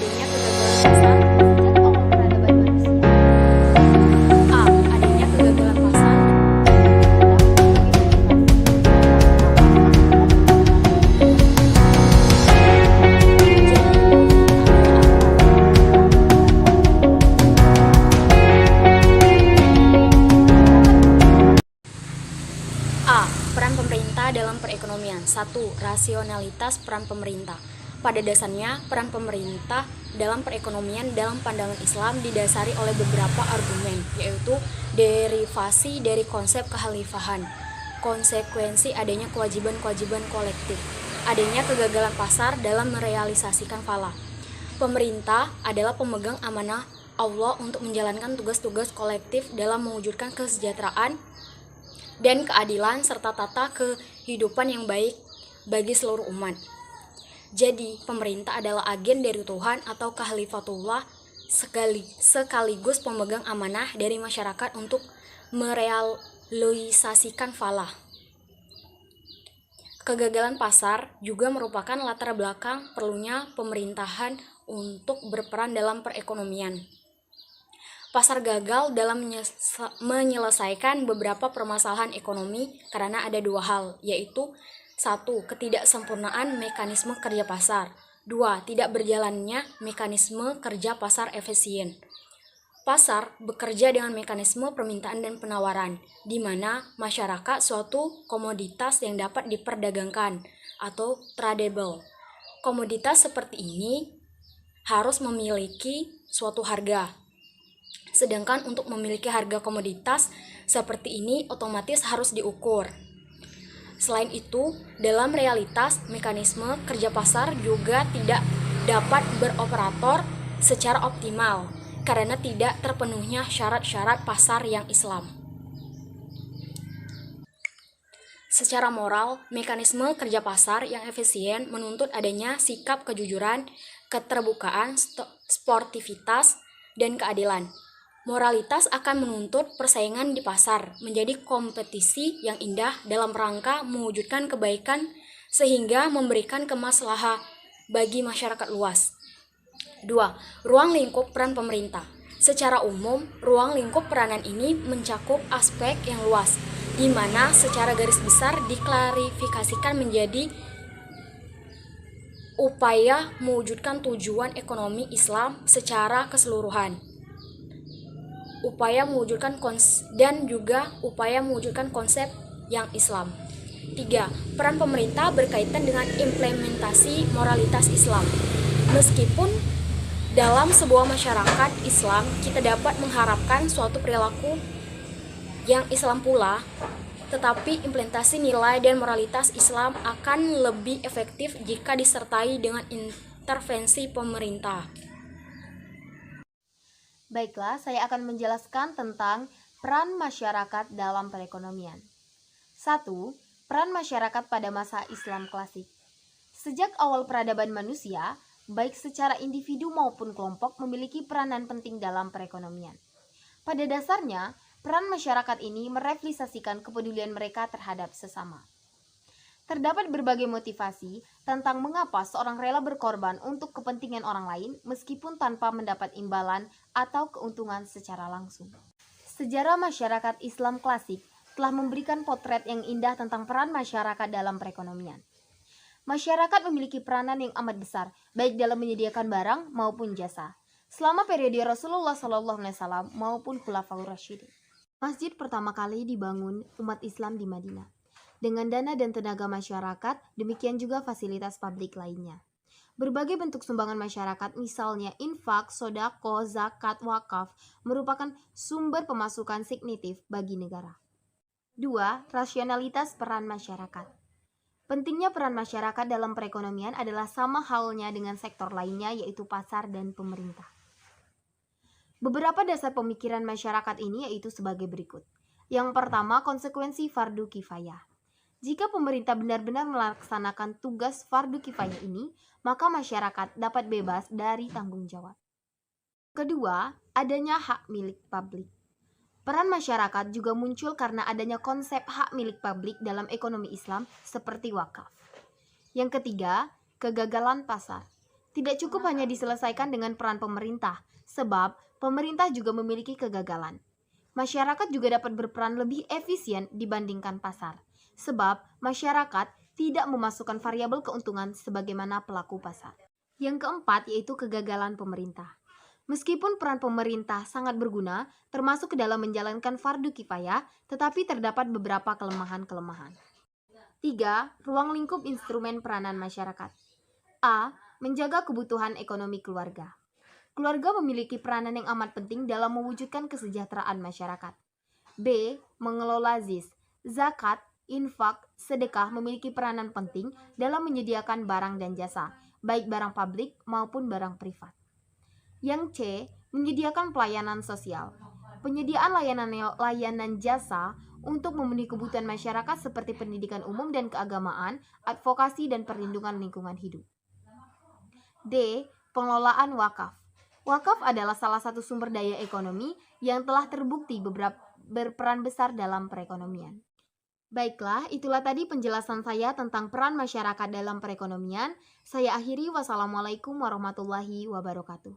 adanya kegagalan pasar sejak awal peradaban manusia. A. Adanya kegagalan pasar A. Peran pemerintah dalam perekonomian. 1. Rasionalitas peran pemerintah. Pada dasarnya, peran pemerintah dalam perekonomian dalam pandangan Islam didasari oleh beberapa argumen, yaitu derivasi dari konsep kekhalifahan, konsekuensi adanya kewajiban-kewajiban kolektif, adanya kegagalan pasar dalam merealisasikan falah. Pemerintah adalah pemegang amanah Allah untuk menjalankan tugas-tugas kolektif dalam mewujudkan kesejahteraan dan keadilan serta tata kehidupan yang baik bagi seluruh umat. Jadi, pemerintah adalah agen dari Tuhan atau khalifatullah sekaligus pemegang amanah dari masyarakat untuk merealisasikan falah. Kegagalan pasar juga merupakan latar belakang perlunya pemerintahan untuk berperan dalam perekonomian. Pasar gagal dalam menyelesaikan beberapa permasalahan ekonomi karena ada dua hal, yaitu 1. Ketidaksempurnaan mekanisme kerja pasar. 2. Tidak berjalannya mekanisme kerja pasar efisien. Pasar bekerja dengan mekanisme permintaan dan penawaran, di mana masyarakat suatu komoditas yang dapat diperdagangkan atau tradable. Komoditas seperti ini harus memiliki suatu harga. Sedangkan untuk memiliki harga komoditas seperti ini otomatis harus diukur. Selain itu, dalam realitas, mekanisme kerja pasar juga tidak dapat beroperator secara optimal karena tidak terpenuhnya syarat-syarat pasar yang Islam. Secara moral, mekanisme kerja pasar yang efisien menuntut adanya sikap kejujuran, keterbukaan, sportivitas, dan keadilan. Moralitas akan menuntut persaingan di pasar menjadi kompetisi yang indah dalam rangka mewujudkan kebaikan sehingga memberikan kemaslahatan bagi masyarakat luas. 2. Ruang lingkup peran pemerintah. Secara umum, ruang lingkup peranan ini mencakup aspek yang luas, di mana secara garis besar diklarifikasikan menjadi upaya mewujudkan tujuan ekonomi Islam secara keseluruhan, upaya mewujudkan konsep yang Islam. 3. Peran pemerintah berkaitan dengan implementasi moralitas Islam. Meskipun dalam sebuah masyarakat Islam kita dapat mengharapkan suatu perilaku yang Islam pula, tetapi implementasi nilai dan moralitas Islam akan lebih efektif jika disertai dengan intervensi pemerintah. Baiklah, saya akan menjelaskan tentang peran masyarakat dalam perekonomian. 1. Peran masyarakat pada masa Islam klasik. Sejak awal peradaban manusia, baik secara individu maupun kelompok memiliki peranan penting dalam perekonomian. Pada dasarnya, peran masyarakat ini merefleksikan kepedulian mereka terhadap sesama. Terdapat berbagai motivasi tentang mengapa seorang rela berkorban untuk kepentingan orang lain meskipun tanpa mendapat imbalan atau keuntungan secara langsung. Sejarah masyarakat Islam klasik telah memberikan potret yang indah tentang peran masyarakat dalam perekonomian. Masyarakat memiliki peranan yang amat besar, baik dalam menyediakan barang maupun jasa, selama periode Rasulullah SAW maupun Khulafaur Rasyidin. Masjid pertama kali dibangun umat Islam di Madinah dengan dana dan tenaga masyarakat, demikian juga fasilitas publik lainnya. Berbagai bentuk sumbangan masyarakat, misalnya infak, sodako, zakat, wakaf, merupakan sumber pemasukan signifikan bagi negara. 2. Rasionalitas peran masyarakat. Pentingnya peran masyarakat dalam perekonomian adalah sama halnya dengan sektor lainnya, yaitu pasar dan pemerintah. Beberapa dasar pemikiran masyarakat ini yaitu sebagai berikut. Yang pertama, konsekuensi fardu kifayah. Jika pemerintah benar-benar melaksanakan tugas fardu kifayah ini, maka masyarakat dapat bebas dari tanggung jawab. Kedua, adanya hak milik publik. Peran masyarakat juga muncul karena adanya konsep hak milik publik dalam ekonomi Islam seperti wakaf. Yang ketiga, kegagalan pasar. Tidak cukup hanya diselesaikan dengan peran pemerintah, sebab pemerintah juga memiliki kegagalan. Masyarakat juga dapat berperan lebih efisien dibandingkan pasar, sebab masyarakat tidak memasukkan variabel keuntungan sebagaimana pelaku pasar. Yang keempat yaitu kegagalan pemerintah. Meskipun peran pemerintah sangat berguna, termasuk ke dalam menjalankan fardu kifayah, tetapi terdapat beberapa kelemahan-kelemahan. 3. Ruang lingkup instrumen peranan masyarakat. A. Menjaga kebutuhan ekonomi keluarga. Keluarga memiliki peranan yang amat penting dalam mewujudkan kesejahteraan masyarakat. B. Mengelola zakat, infak, sedekah memiliki peranan penting dalam menyediakan barang dan jasa, baik barang publik maupun barang privat. Yang C. Menyediakan pelayanan sosial. Penyediaan layanan jasa untuk memenuhi kebutuhan masyarakat seperti pendidikan umum dan keagamaan, advokasi dan perlindungan lingkungan hidup. D. Pengelolaan wakaf. Wakaf adalah salah satu sumber daya ekonomi yang telah terbukti berperan besar dalam perekonomian. Baiklah, itulah tadi penjelasan saya tentang peran masyarakat dalam perekonomian. Saya akhiri, wassalamualaikum warahmatullahi wabarakatuh.